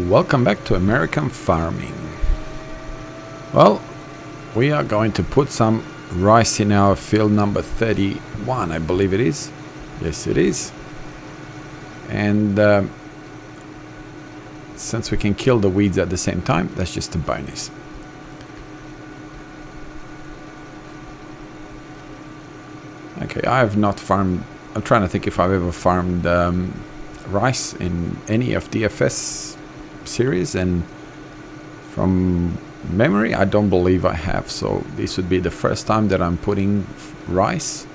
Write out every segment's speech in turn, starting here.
Welcome back to American farming. Well, we are going to put some rice in our field number 31, I believe it is. Yes, it is. And since we can kill the weeds at the same time, that's just a bonus. Okay, I have not farmed. I'm trying to think if I've ever farmed rice in any of the FS series, and from memory I don't believe I have, so this would be the first time that I'm putting rice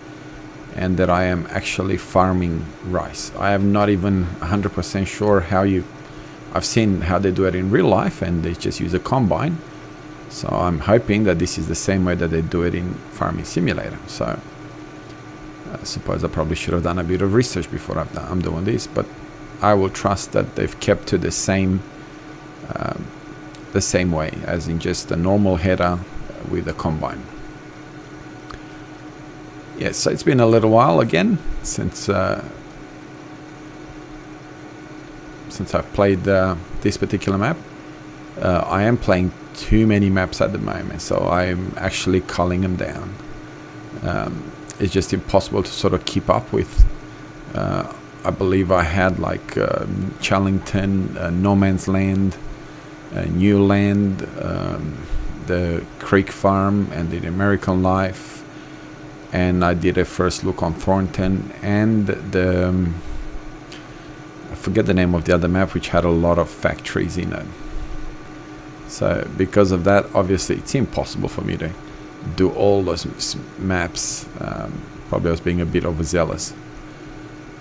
and that I am actually farming rice. I am not even 100% sure how I've seen how they do it in real life, and they just use a combine, so I'm hoping that this is the same way that they do it in Farming Simulator. So I suppose I probably should have done a bit of research before I'm doing this, but I will trust that they've kept to the same way, as in just a normal header with a combine. Yes, so it's been a little while again since I've played this particular map. I am playing too many maps at the moment, so I'm actually culling them down. It's just impossible to sort of keep up with. I believe I had like Challengton, No Man's Land, New Land, the Creek Farm, and the American Life, and I did a first look on Thornton, and the I forget the name of the other map, which had a lot of factories in it. So because of that, obviously it's impossible for me to do all those maps. Probably I was being a bit overzealous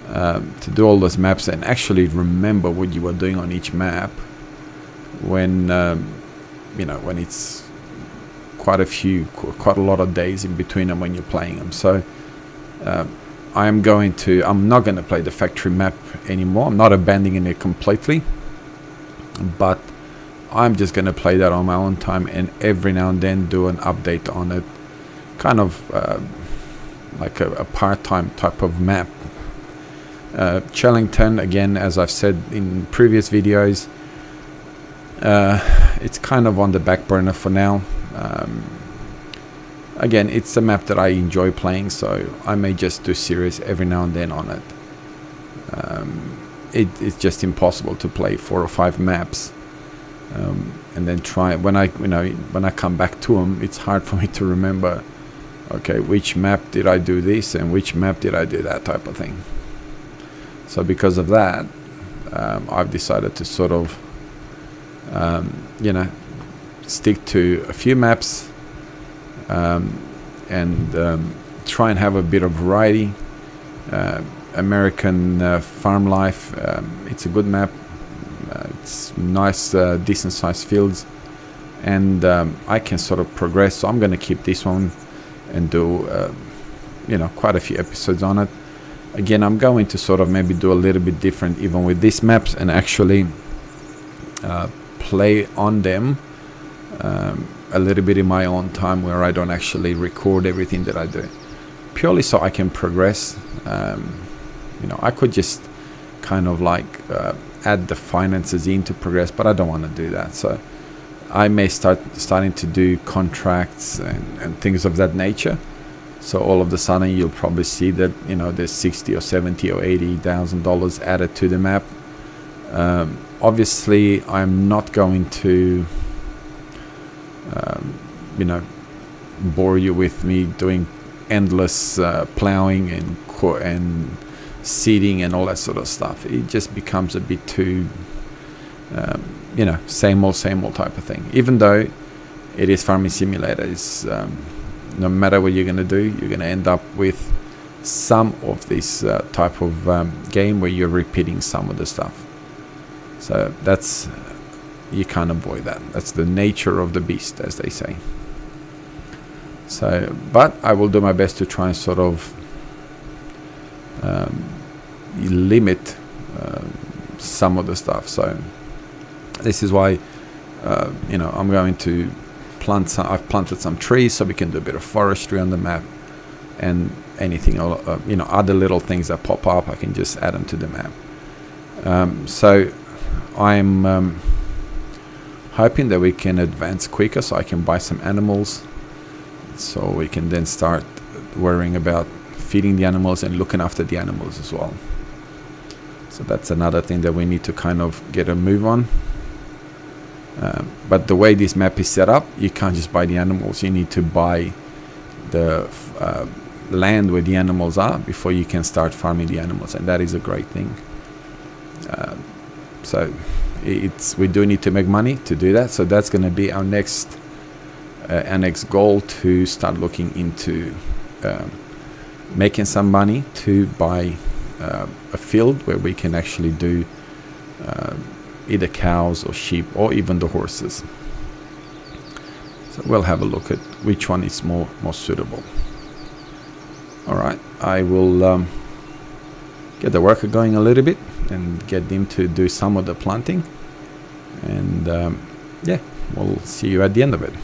to do all those maps and actually remember what you were doing on each map when you know, when it's quite a lot of days in between them when you're playing them. So I'm not going to play the factory map anymore. I'm not abandoning it completely, but I'm just going to play that on my own time, and every now and then do an update on it, kind of like a part-time type of map. Challengton, again, as I've said in previous videos, it's kind of on the back burner for now. Again, it's a map that I enjoy playing, so I may just do series every now and then on it. It's just impossible to play 4 or 5 maps and then try. When I come back to them, it's hard for me to remember, okay, which map did I do this and which map did I do that type of thing. So because of that, I've decided to sort of you know, stick to a few maps and try and have a bit of variety. American Farm Life, it's a good map. It's nice, decent sized fields, and I can sort of progress, so I'm going to keep this one and do you know, quite a few episodes on it. Again, I'm going to sort of maybe do a little bit different even with these maps, and actually play on them a little bit in my own time, where I don't actually record everything that I do, purely so I can progress. You know, I could just kind of like add the finances in to progress, but I don't want to do that. So I may starting to do contracts and things of that nature. So all of a sudden you'll probably see that, you know, there's $60 or $70 or $80,000 added to the map. Obviously I'm not going to you know, bore you with me doing endless plowing and seeding and all that sort of stuff. It just becomes a bit too you know, same old type of thing. Even though it is Farming Simulator, it's no matter what you're going to do, you're going to end up with some of this type of game where you're repeating some of the stuff. So that's, you can't avoid that. That's the nature of the beast, as they say. So, but I will do my best to try and sort of limit some of the stuff. So this is why you know, I'm going to plant some. I've planted some trees so we can do a bit of forestry on the map, and anything you know, other little things that pop up, I can just add them to the map. So I'm hoping that we can advance quicker so I can buy some animals, so we can then start worrying about feeding the animals and looking after the animals as well. So that's another thing that we need to kind of get a move on. But the way this map is set up, you can't just buy the animals. You need to buy the land where the animals are before you can start farming the animals, and that is a great thing. So we do need to make money to do that. So that's going to be our next goal, to start looking into making some money to buy a field where we can actually do either cows or sheep or even the horses. So we'll have a look at which one is more suitable. All right, I will get the worker going a little bit and get them to do some of the planting, and yeah, we'll see you at the end of it.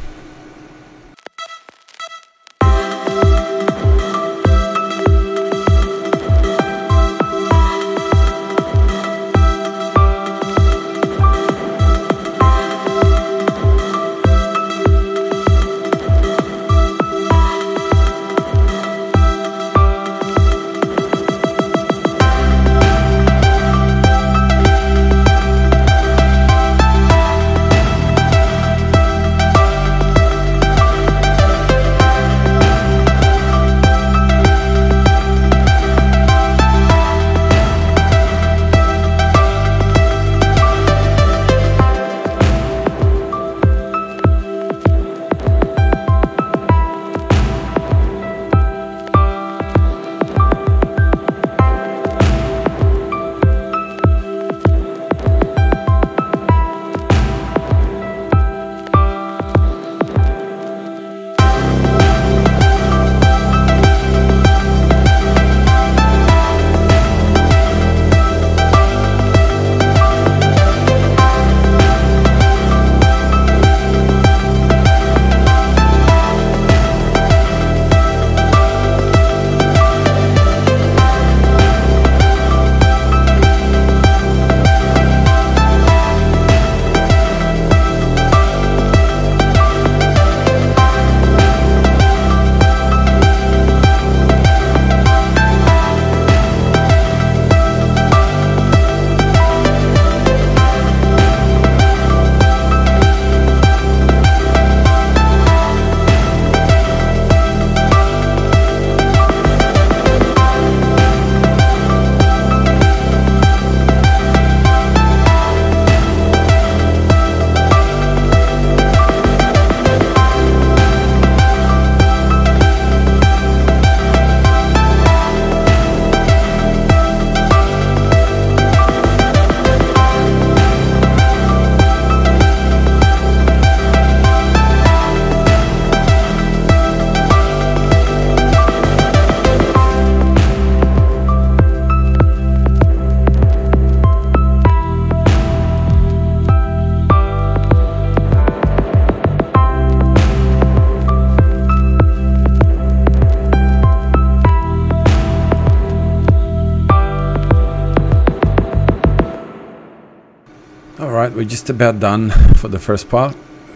We're just about done for the first part,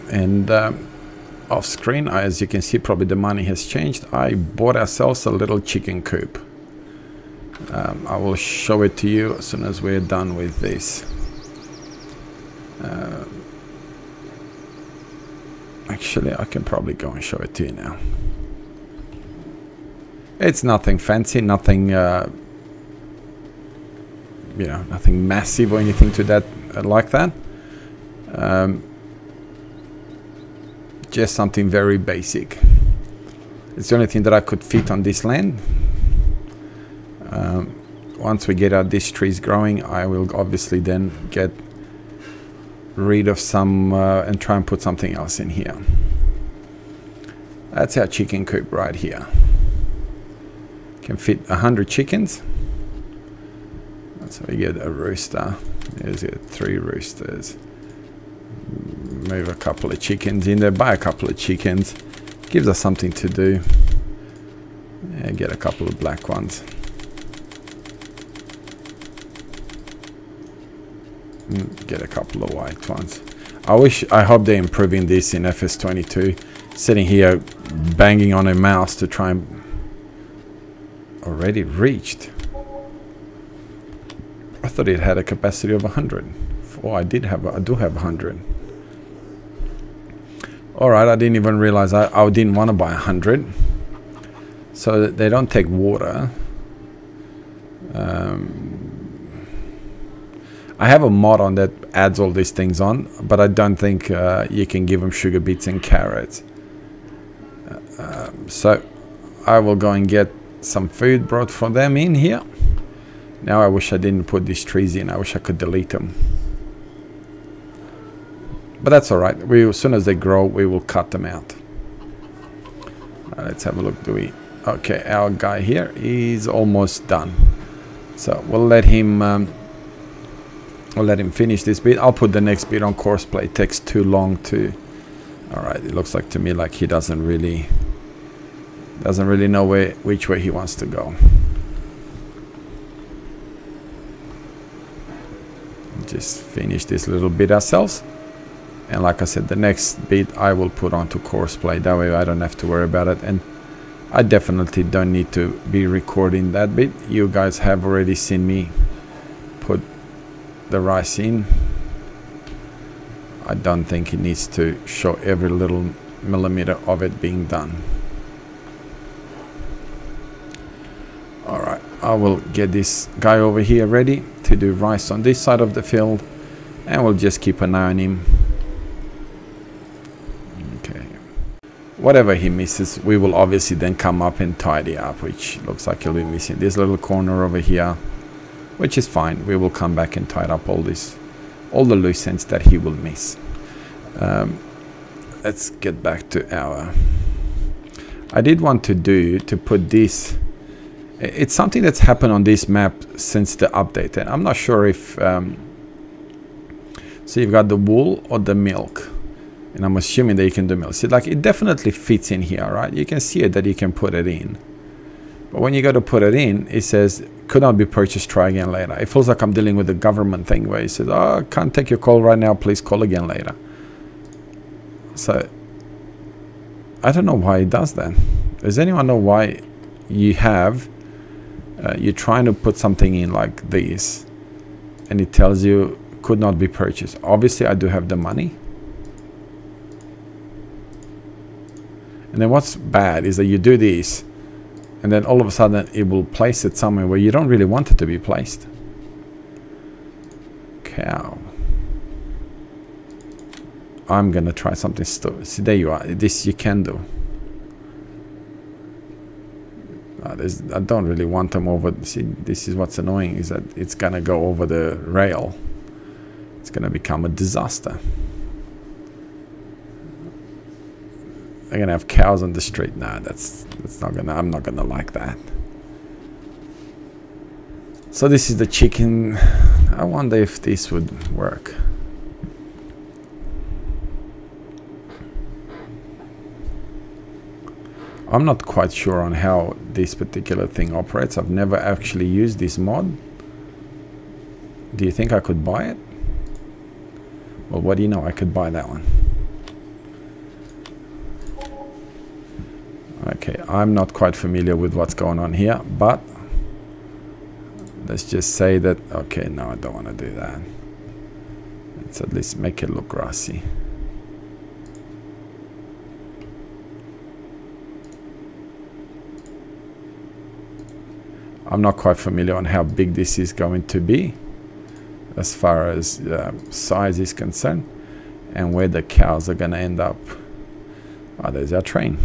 and off screen, as you can see, probably the money has changed. I bought ourselves a little chicken coop. I will show it to you as soon as we're done with this. Actually, I can probably go and show it to you now. It's nothing fancy, nothing you know, nothing massive or anything to that like that. Just something very basic. It's the only thing that I could fit on this land. Once we get these trees growing, I will obviously then get rid of some and try and put something else in here. That's our chicken coop right here. Can fit 100 chickens. So we get a rooster. There's 3 roosters. Move a couple of chickens in there, buy a couple of chickens. Gives us something to do. And get a couple of black ones. Get a couple of white ones. I hope they're improving this in Fs19. Sitting here banging on a mouse to try and... Already reached. I thought it had a capacity of 100. Oh, I do have 100. Alright, I didn't even realize I didn't want to buy 100. So they don't take water. I have a mod on that adds all these things on, but I don't think you can give them sugar beets and carrots. So I will go and get some food brought for them in here. Now I wish I didn't put these trees in. I wish I could delete them. But that's alright. As soon as they grow, we will cut them out. Let's have a look. Okay, our guy here is almost done. So we'll let him finish this bit. I'll put the next bit on course play. It takes too long to... Alright, it looks like to me like he doesn't really know which way he wants to go. Just finish this little bit ourselves. And like I said, the next bit I will put onto course play. That way I don't have to worry about it. And I definitely don't need to be recording that bit. You guys have already seen me put the rice in. I don't think it needs to show every little millimeter of it being done. Alright, I will get this guy over here ready to do rice on this side of the field. And we'll just keep an eye on him. Whatever he misses, we will obviously then come up and tidy up, which looks like he'll be missing this little corner over here, which is fine. We will come back and tidy up all the loose ends that he will miss. Let's get back to our... I did want to put this... It's something that's happened on this map since the update, and I'm not sure if... So you've got the wool or the milk. And I'm assuming that you can do milk. See, like, it definitely fits in here, right? You can see it that you can put it in. But when you go to put it in, it says, could not be purchased, try again later. It feels like I'm dealing with the government thing where it says, oh, can't take your call right now, please call again later. So, I don't know why it does that. Does anyone know why you have, you're trying to put something in like this, and it tells you, could not be purchased? Obviously, I do have the money. And then what's bad is that you do this, and then all of a sudden it will place it somewhere where you don't really want it to be placed. Cow. I'm gonna try something stupid. See, there you are. This you can do. I don't really want them over. See, this is what's annoying, is that it's gonna go over the rail. It's gonna become a disaster. They're gonna have cows on the street. Nah, that's not gonna. I'm not gonna like that. So this is the chicken. I wonder if this would work. I'm not quite sure on how this particular thing operates. I've never actually used this mod. Do you think I could buy it? Well, what do you know? I could buy that one. Okay, I'm not quite familiar with what's going on here, but let's just say that, okay, no, I don't want to do that. Let's at least make it look grassy. I'm not quite familiar on how big this is going to be as far as size is concerned, and where the cows are going to end up. Oh, there's our train.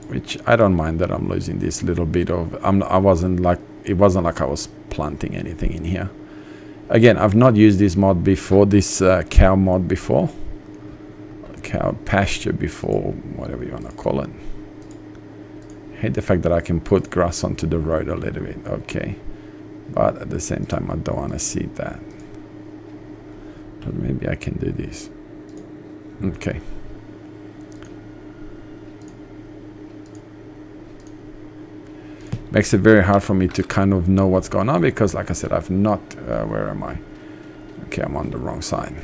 Which I don't mind that I'm losing this little bit of. It wasn't like I was planting anything in here. Again, I've not used this mod before, this cow mod before, cow pasture before, whatever you want to call it. I hate the fact that I can put grass onto the road a little bit. Okay, but at the same time I don't want to see that. But maybe I can do this. Okay. Makes it very hard for me to kind of know what's going on, because like I said, I've not where am I? Okay, I'm on the wrong side.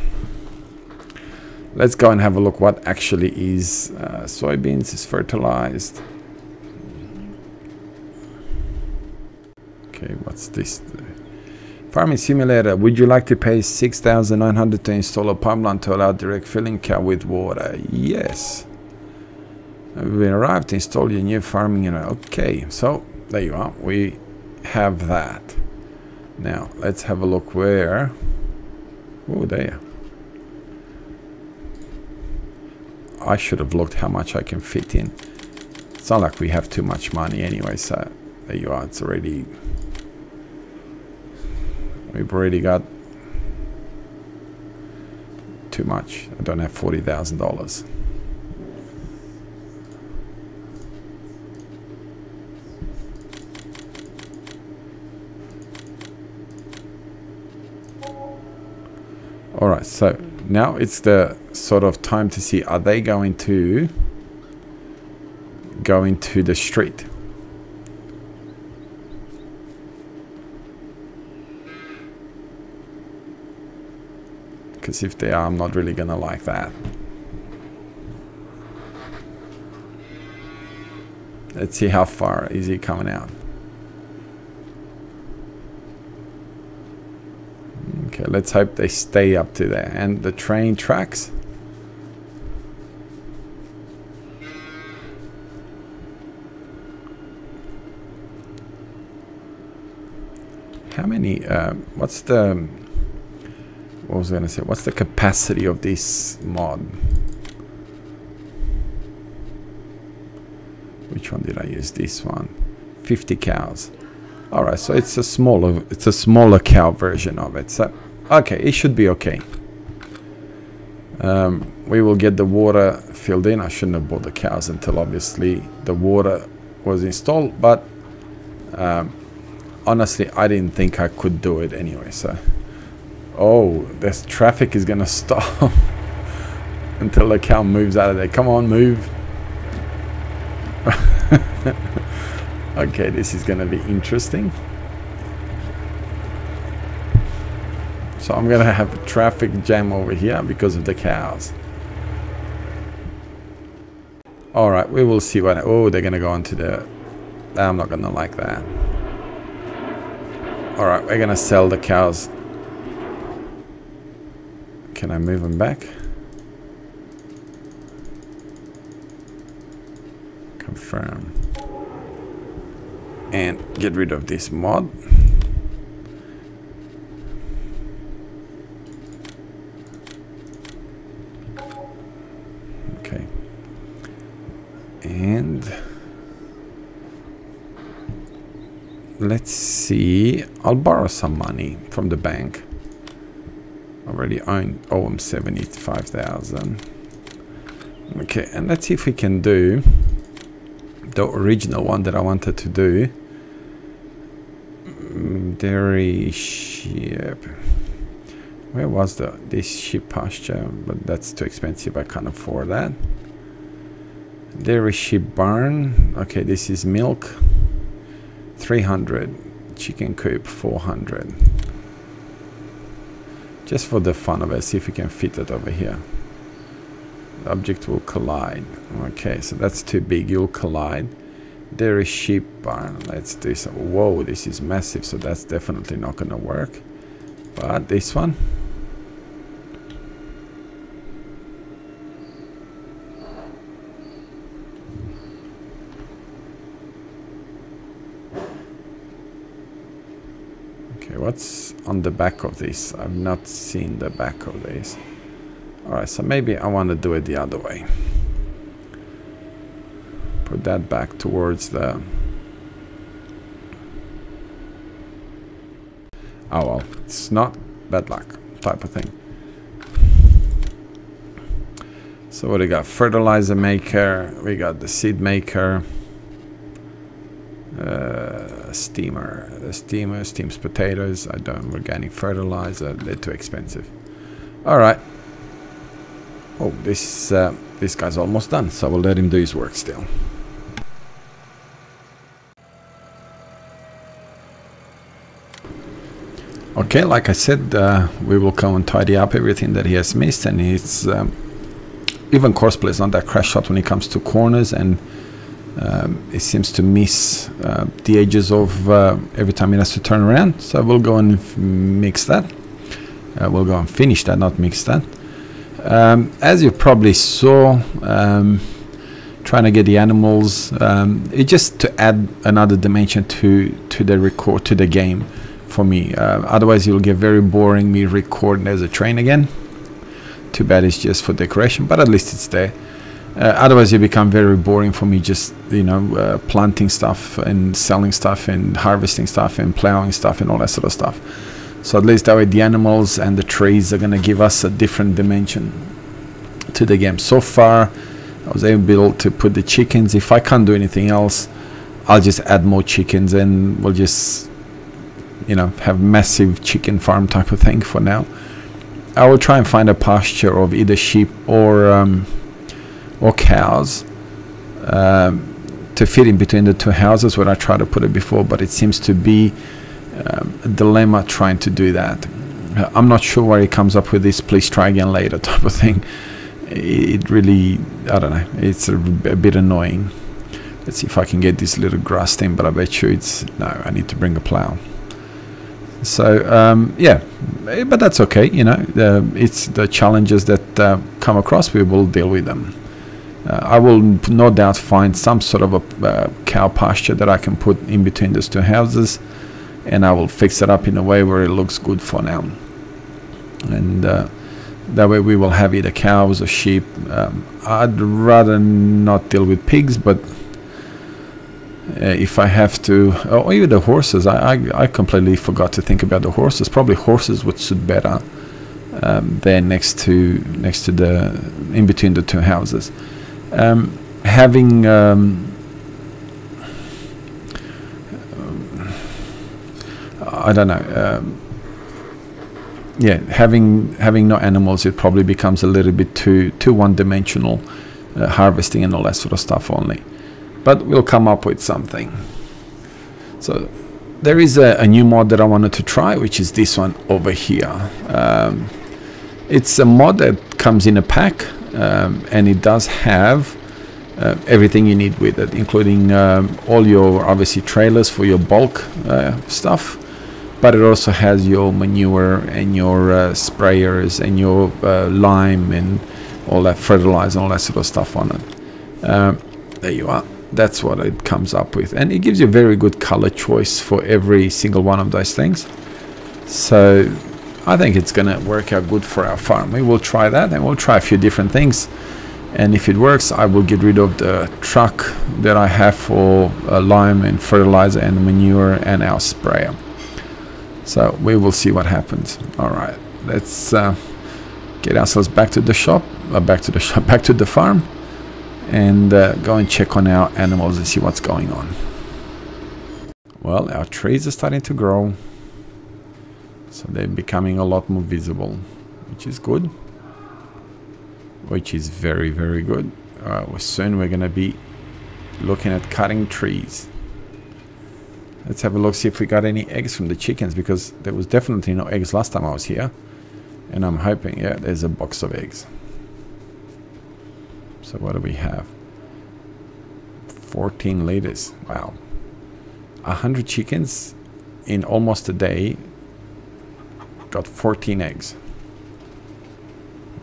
Let's go and have a look what actually is soybeans is fertilized. Okay, what's this? Farming simulator. Would you like to pay $6,900 to install a pipeline to allow direct filling cow with water? Yes. We arrived to install your new farming unit. Okay, so there you are. We have that. Now let's have a look where. Oh, there. I should have looked how much I can fit in. It's not like we have too much money anyway, so there you are. It's already, we've already got too much. I don't have $40,000. All right, so now it's the sort of time to see, are they going to go into the street? Because if they are, I'm not really gonna like that. Let's see how far is he coming out. Okay, let's hope they stay up to there. And the train tracks. How many, what's the, what was I going to say? What's the capacity of this mod? Which one did I use? This one. 50 cows. All right, so it's a smaller cow version of it. So, okay, it should be okay. We will get the water filled in. I shouldn't have bought the cows until obviously the water was installed, but honestly, I didn't think I could do it anyway. So, oh, this traffic is gonna stop until the cow moves out of there. Come on, move. Okay, this is gonna be interesting. So I'm gonna have a traffic jam over here because of the cows. All right, we will see what. Oh, they're gonna go onto the. I'm not gonna like that. All right, we're gonna sell the cows. Can I move them back? Confirm. And get rid of this mod. Okay. And let's see. I'll borrow some money from the bank. Already owe them 75,000. Okay, and let's see if we can do the original one that I wanted to do. Dairy sheep. Where was this sheep pasture? But that's too expensive. I can't afford that. Dairy sheep barn. Okay, this is milk. 300. Chicken coop 400. Just for the fun of it, see if we can fit it over here. The object will collide. Okay, so that's too big. You'll collide. Dairy sheep barn. Let's do some. Whoa, this is massive, so that's definitely not going to work. But this one. Okay, what's on the back of this? I've not seen the back of this. Alright, so maybe I want to do it the other way. Put that back towards the... Oh well, it's not bad luck type of thing. So what do we got? Fertilizer maker, we got the seed maker. Steamer. The steamer steams potatoes. I don't. Organic fertilizer. They're too expensive. All right. Oh, this guy's almost done. So we'll let him do his work still. Okay, like I said, we will come and tidy up everything that he has missed, and he's even Courseplay is not that crash shot when it comes to corners, and it seems to miss the edges of every time he has to turn around. So we'll go and mix that. We'll go and finish that, not mix that. As you probably saw, trying to get the animals, it's just to add another dimension to the game for me. Otherwise you'll get very boring me recording as a train again. Too bad it's just for decoration, but at least it's there. Otherwise you become very boring for me, just planting stuff and selling stuff and harvesting stuff and plowing stuff and all that sort of stuff. So at least that way the animals and the trees are going to give us a different dimension to the game. So far I was able to put the chickens. If I can't do anything else, I'll just add more chickens and we'll just have massive chicken farm type of thing for now. I will try and find a pasture of either sheep or cows to fit in between the two houses where I tried to put it before, but it seems to be a dilemma trying to do that. I'm not sure where he comes up with this please try again later type of thing. It really, I don't know, it's a bit annoying. Let's see if I can get this little grass thing, but I bet you no, I need to bring a plow. So yeah, but that's okay, it's the challenges that come across, we will deal with them. I will no doubt find some sort of a cow pasture that I can put in between those two houses, and I will fix it up in a way where it looks good for now. And that way we will have either cows or sheep. I'd rather not deal with pigs, but if I have to, or even the horses, I completely forgot to think about the horses. Probably horses would suit better there next to the in between the two houses. Having I don't know, yeah, having no animals, it probably becomes a little bit too one-dimensional, harvesting and all that sort of stuff only. But we'll come up with something. So there is a new mod that I wanted to try, which is this one over here. It's a mod that comes in a pack, and it does have everything you need with it, including all your obviously trailers for your bulk stuff, but it also has your manure and your sprayers and your lime and all that fertilizer and all that sort of stuff on it. There you are. That's what it comes up with, and it gives you a very good color choice for every single one of those things. So I think it's gonna work out good for our farm. We will try that, and we'll try a few different things, and if it works, I will get rid of the truck that I have for lime and fertilizer and manure and our sprayer. So we will see what happens. All right, let's get ourselves back to the shop, back to the farm, and go and check on our animals and see what's going on. Well, our trees are starting to grow, so they're becoming a lot more visible, which is good, which is very, very good. Soon we're going to be looking at cutting trees. Let's have a look, see if we got any eggs from the chickens, because there was definitely no eggs last time I was here, and I'm hoping, yeah, there's a box of eggs. So what do we have? 14 liters. Wow. 100 chickens in almost a day got 14 eggs.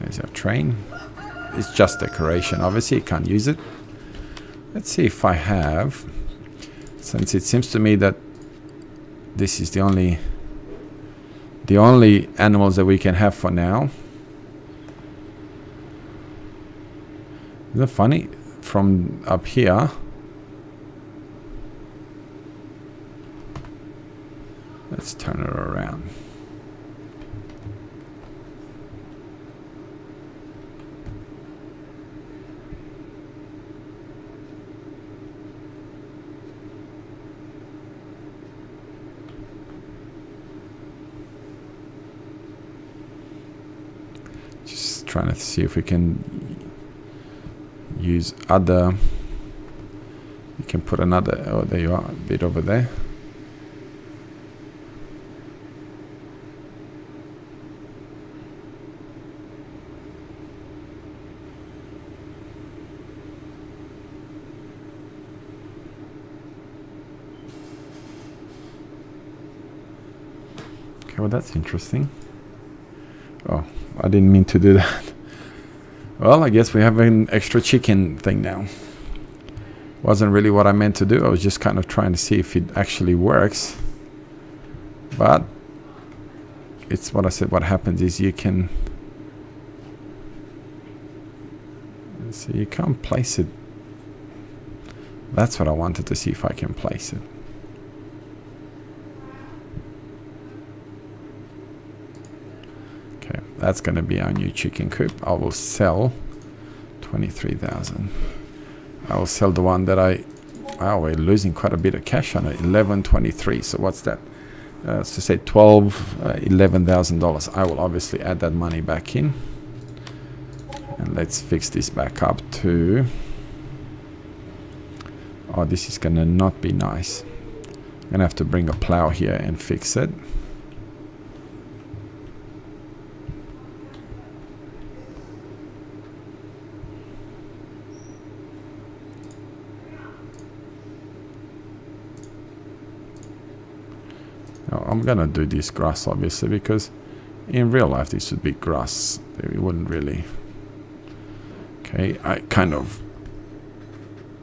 There's our train. It's just decoration, obviously you can't use it. Let's see if I have, since it seems to me that this is the only animals that we can have for now. Isn't it funny? From up here, let's turn it around. Just trying to see if we can use other. You can put another, oh there you are, a bit over there. well, that's interesting. Oh, I didn't mean to do that. Well, I guess we have an extra chicken thing now. Wasn't really what I meant to do. I was just kind of trying to see if it actually works. But it's what I said. What happens is you can... So you can't place it. That's what I wanted to see if I can place it. Okay, that's going to be our new chicken coop. I will sell 23,000. I will sell the one that I... Wow, we're losing quite a bit of cash on it. 11.23. So what's that? So say $11,000. I will obviously add that money back in. And let's fix this back up to... Oh, this is gonna not be nice. I'm gonna have to bring a plow here and fix it. Now, I'm gonna do this grass obviously, because in real life this would be grass. It wouldn't really... Okay, I kind of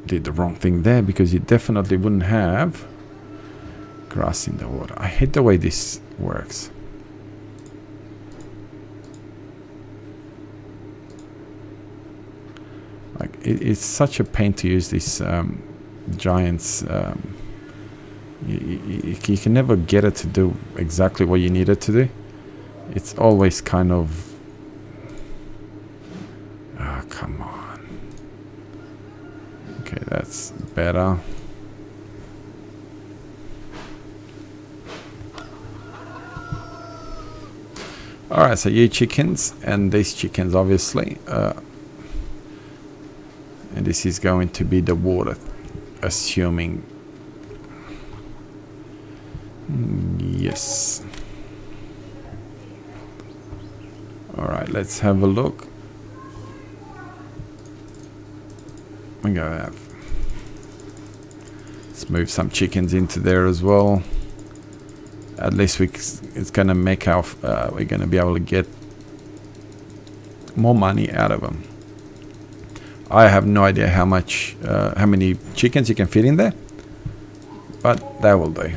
did the wrong thing there, because you definitely wouldn't have grass in the water. I hate the way this works. Like it's such a pain to use this giants. You can never get it to do exactly what you need it to do. It's always kind of... Oh, come on. Okay, that's better. Alright, so you chickens, and these chickens obviously. And this is going to be the water, assuming... Yes. Alright, let's have a look. We go have. Let's move some chickens into there as well. At least it's gonna make our we're gonna be able to get more money out of them. I have no idea how many chickens you can fit in there, but that will do.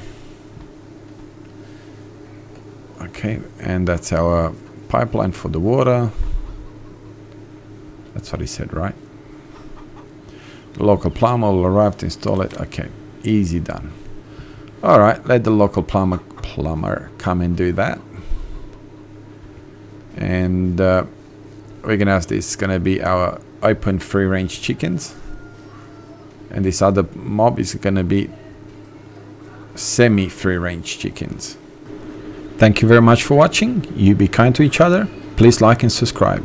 Okay, and that's our pipeline for the water. That's what he said, right? The local plumber will arrive to install it. Okay, easy done. All right, let the local plumber come and do that. And we're gonna have this gonna be our open free range chickens, and this other mob is gonna be semi free range chickens. Thank you very much for watching. You be kind to each other. Please like and subscribe.